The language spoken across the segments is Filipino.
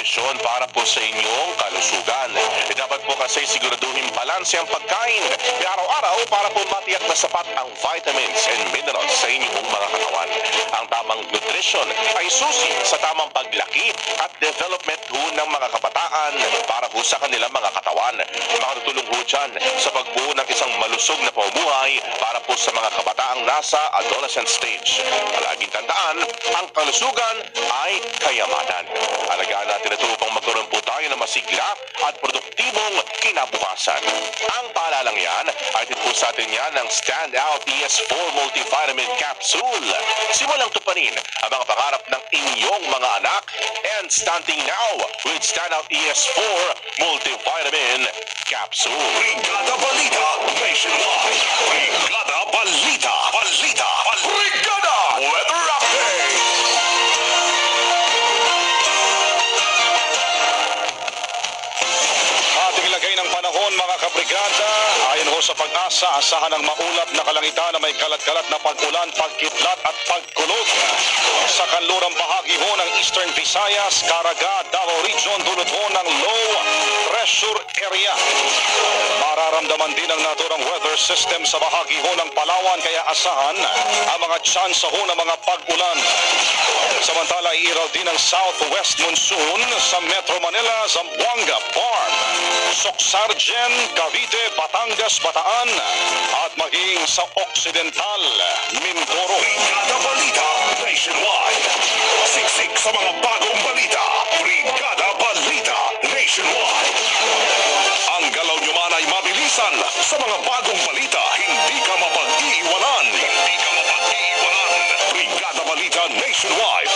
nutrisyon para po sa inyong kalusugan. Dapat po kasi siguraduhin balanse ang pagkain araw-araw para po matiyak na sapat ang vitamins and minerals sa inyong mga katawan. Ang tamang nutrisyon ay susi sa tamang paglaki at development ho ng mga kabataan para po sa kanilang mga katawan. Makatutulong ho dyan sa pagbuo ng isang malusog na pamumuhay para po sa mga kabataang nasa adolescent stage. Palaging tandaan, ang kalusugan ay kayamanan. Alagaan natin ito upang magkaroon po tayo ng masigla at produktibong kinabukasan. Ang paalalang yan ay po sa atin yan ng Standout ES4 Multivitamin Capsule. Simulang tuparin ang mga pangarap ng inyong mga anak and starting now with Standout ES4 Multivitamin Capsule. Brigada Balita Nationwide. Brigada Balita. Brigada Weather Update. Ating lagay ng panahon mga kabrigada. Ayon ho sa Pag-asa, asahan ng maulap na kalangitan na may kalat-kalat na pag-ulan, pagkidlat at pagkulog. Sa kanlurang bahagi ho ng Eastern Visayas, Caraga, Davao Region, dulot ho ng low pressure area. Mararamdaman din ang naturang weather system sa bahagi ho ng Palawan, kaya asahan ang mga tsansa ho ng mga pag-ulan. Samantala, iiraw din ang southwest monsoon sa Metro Manila, Zamboanga, Barm, Socsargen, Cavite, Batangas, Bataan at maging sa Occidental, Mindoro. Brigada Balita Nationwide. Siksik sa mga bagong balita. Brigada Balita Nationwide. Ang galaw nyo man ay mabilisan. Sa mga bagong balita, hindi ka mapag-iiwanan. Brigada Balita Nationwide.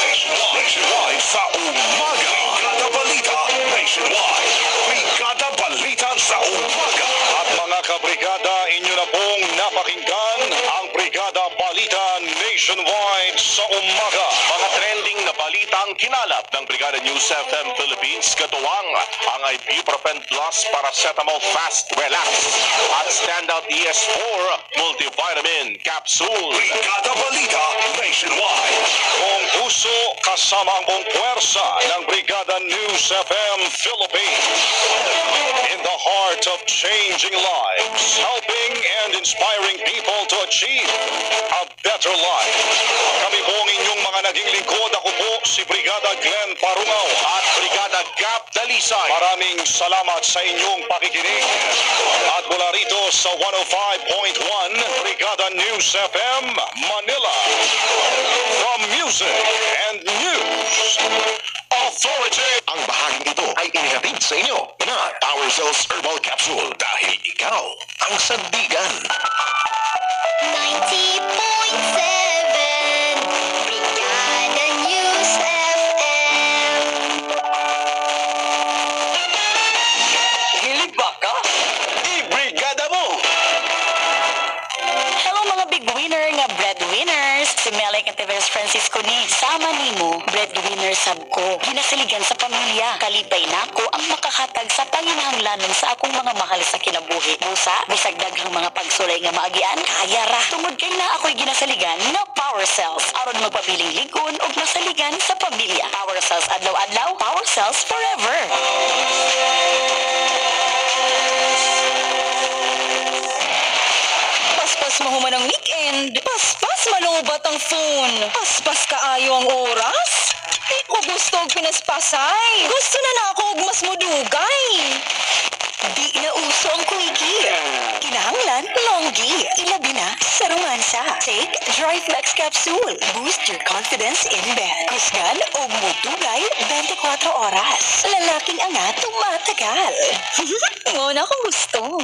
Nationwide sa umaga. Brigada Balita Nationwide. Brigada Balita sa umaga. At mga kabrigada, inyo na pong napakinggan ang Brigada Balita Nationwide sa umaga. Mga trending na balita ang kinalap ng Brigada News FM Philippines, katuwang ang Ibuprofen Plus Paracetamol Fast Relax at Standout ES4 Multivitamin Capsule. Brigada Balita Nationwide. Buong puso kasama ang buong puwersa ng Brigada News FM Philippines. In the heart of changing lives, helping and inspiring people to achieve a better life. Kami po ang inyong mga naging lingkod. Ako po si Brigada Glenn Parungaw At Brigada Gap Dalisay. Maraming salamat sa inyong pakikinig. At mula rito sa 105.1 Brigada News FM Manila, from Music and News Authority. Ang bahaging ito ay inihatid sa inyo na Power Cells Herbal Capsule dahil ikaw ang sandigan. 90.7 Brigada News FM. Hilig ba ka? I-brigada mo! Hello mga big winner nga breadwinners. Si Melek at Tevez Francisco ni sama nimo breadwinner sab ko. Ginasiligan sa pamilya. Kalipay na ko ang makakatag sa panginahanglanon sa akong mga mahal sa kinabuhi. Busa, bisag daghang mga pagsulay nga maagian, kaya ra. Tungod kay na ako'y ginasaligan na Power Cells. Aron magpabiling ligon o masaligan sa pamilya. Power Cells adlaw-adlaw, Power Cells forever. Paspas mahuman ang weekend. Paspas malubat ang phone. Paspas kaayo ang oras. Di ko gusto og pinaspasay. Gusto na ako og mas mudugay. Di na uso ang quickie. Kinahanglan, longgi. Ilabi na sa romansa. Take Dry Flex Capsule. Boost your confidence in bed. Kusgan o mutugay 24 oras. Lalaking angat tumatagal. Ngon akong gusto.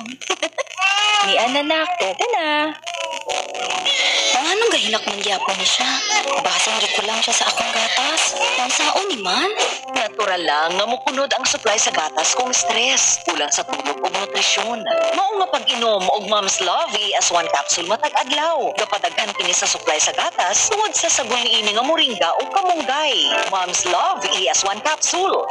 Ni anak, tete na. Anong gahilak ng gyapon ni siya? Basang di ko lang siya sa akong gatas. Nang saon ni man? Natural lang nga mukunod ang supply sa gatas kung stress, kulang sa tulog o nutrisyon. Mao nga pag-inom og Mom's Love ES1 capsule matag adlaw. Gapadaghan kini sa supply sa gatas tungod sa sagol niini nga moringa o kamunggay. Mom's Love ES1 capsule.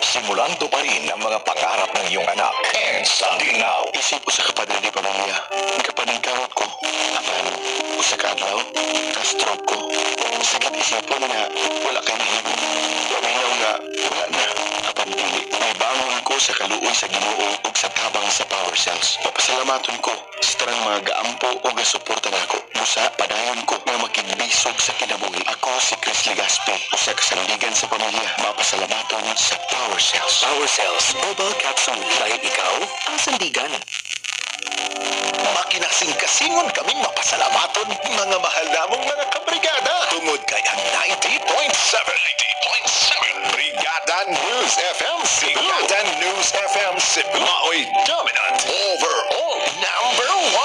Simulan to pa rin ang mga pangarap ng iyong anak. And starting now, Isip ko sa kapadre ni pamilya. Kapaning kamot ko. Apan, usa ka adlaw, ka-stroke ko. Sakit isipon nga wala kay nahimo. Paminaw nga wala sa kaluoy sa Ginoo ug sa tabang sa power cells. Papasalamaton ko sa tanang mga gaampo o gasuporta nako. Busa padayon ko nga makigbisog sa kinabuhi. Ako si Chris Legaspi, usa ka sandigan sa pamilya. Mapasalamaton sa power cells. Power Cells Herbal Capsule. Dahil ikaw ang sandigan. Makinasing-kasingon kaming mapasalamaton mga mahal namong mga kabrigada. Tungod kay ang 90.7 Brigada News FM Cebu. Brigada News FM Cebu. Mao'y dominant. Overall number 1.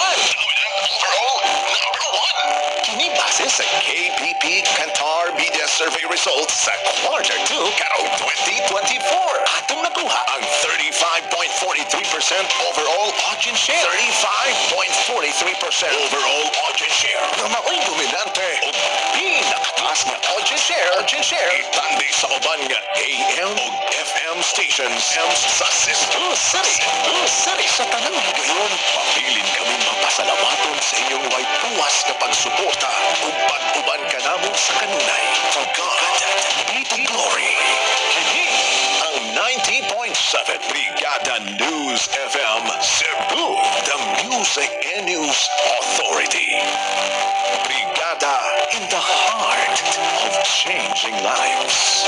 Kini base sa KPP Kantar Media Survey results sa Quarter 2 karong 2024. Atong nakuha ang 35.43% overall audience share. 35.43% overall audience share. Na mao'y dominante o pinakataas na audience share. Itandi sa uban nga AM o FM stations sa Cebu City. Sa tanang higayon, papilin kami mapasalamaton sa inyong way puwas na pagsuporta ug pag-uban ka namon sa kanunay. For God be the glory. Kini ang 90.7 Brigada News FM Cebu, the Music and News Authority. Brigada in the heart of changing lives.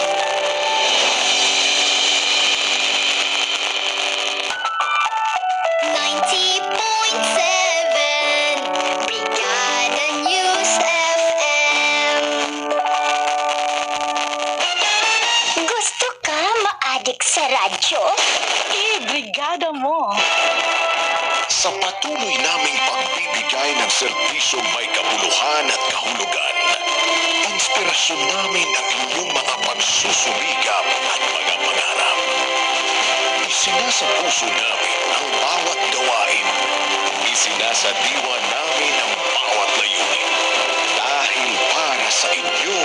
Brigada News FM. Gusto ka ma-addict sa radyo? Brigada mo. Sa patuloy naming pagbibigay ng serbisyong may kabuluhan at kahulugan, inspirasyon namin ang inyong mga pagsusumikap at mga pangarap. Isinasa puso namin ang bawat gawain. Isinasadiwa namin ang bawat layunin. Dahil para sa inyo,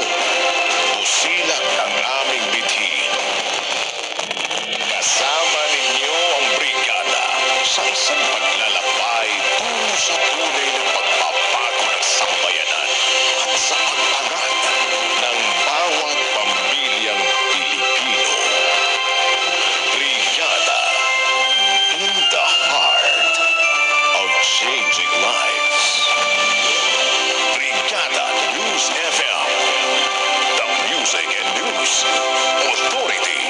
busilak ang aming bithin. Kasama ninyo ang brigada sa isang paglalakbay tungo sa tunay na pagpapago ng sambayanan at sa pag-angat ng bawat pamilyang Pilipino. Brigada in the heart of changing lives. Brigada News FM, the Music and News Authority.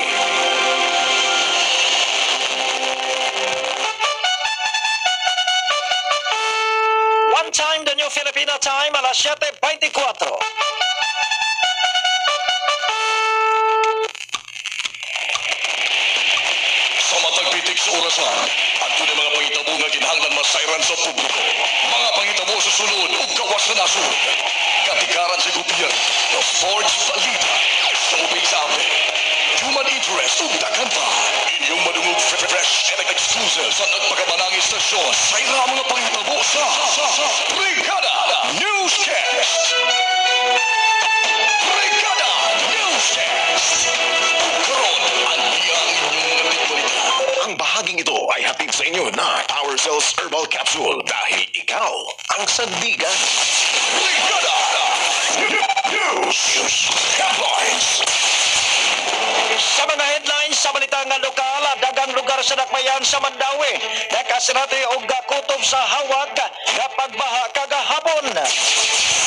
One time, the New Filipino time, alas 7:24. Sa matagpitik sa orasan, at yun ang mga pangitabo nga kinahanglan masayran sa publiko. Mga pangitabo sa sulod o gawas na nasod. Katikaran sa gobyerno, sports balita, showbiz update, human interest o dagan pa. Inyong madungog fresh and exclusive sa nagpagabanang istasyon. Sayra mga pangitabo sa Brigada Newscast. Brigada Newscast. Karon ang iyang inyong mga tikbalita. Ang bahaging ito ay hatid sa inyo na Power Cells Herbal Capsule dahil ikaw ang sandigan. Brigada News Headlines. Sa mga headlines sa balita nga lokal, dagang lugar sa Dakbayan sa Mandawi, nakasirati og gakutob sa hawag nga pagbaha kagahapon.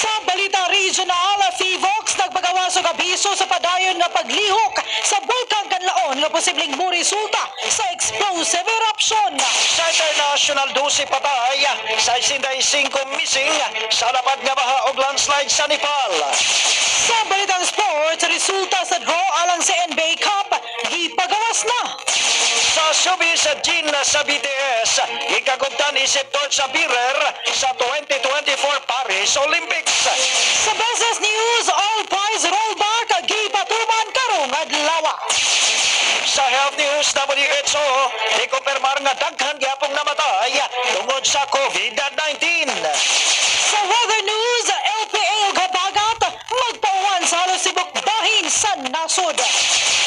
Sa balita regional, FIVOX nagpagawas og abiso sa padayon nga paglihok sa Bulkang Kanlaon nga posibleng muresulta sa explosive eruption. Sa international 12 patay, 65 missing sa lapad nga baha og landslide sa Nepal. Sa balitang sports, resulta sa draw alang sa NBA Cup, gipagawas na. Sa showbiz Jean sa BTS, ikagugtan isip tod sa birer sa 2024 Paris Olympics. Sa business news, all price rollback, gipatuman karong adlaw. Sa health news, WHO, ikumpirmar nga daghan gyapong namatay tungod sa COVID-19. Sa weather news, LPA Gabagat, magpauwan sa halos sibuk bahin sa nasod.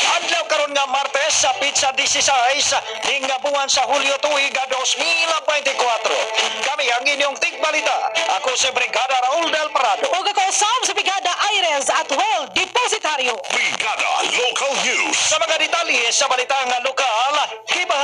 Adlaw karon nga Martes sa Pizza 16 ning nga buwan sa Hulyo tuig 2024. Kami ang inyong tigbalita. Ako si Brigada Raul Del Prado. O ako Sam sa Brigada Aires at Well Depositario. Brigada Local News. Sa mga detalye sa balita nga lokal, kiba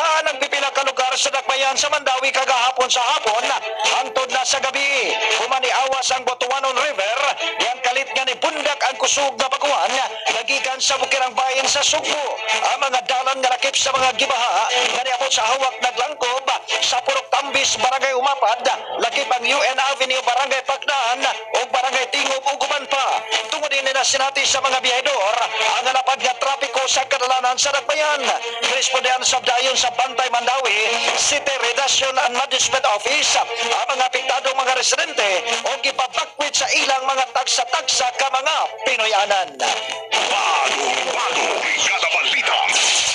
bayan sa Mandawi kagahapon sa hapon hangtod na sa gabi. Humaniawas ang Botuanon River, yang kalit nga ni bundak ang kusog na baguhan nagikan sa bukirang bayan sa Sugbo. Ang mga dalan nga lakip sa mga gibaha nga niabot sa hawak naglangkob sa Purok Tambis, Barangay Umapad, lakip ang UN Avenue, Barangay Pagdaan o Barangay Tingog ug uban pa. Tungod din na sinati sa mga biyahedor ang nalapad nga trapiko sa kadalanan sa Dakbayan. Korespondihan sa dayon sa Bantay Mandawi City Redaction and Management Office ang mga apektadong mga residente o gipabakwit sa ilang mga tagsa-tagsa ka mga Pinoyanan. Bagong-bago, Brigada Balita.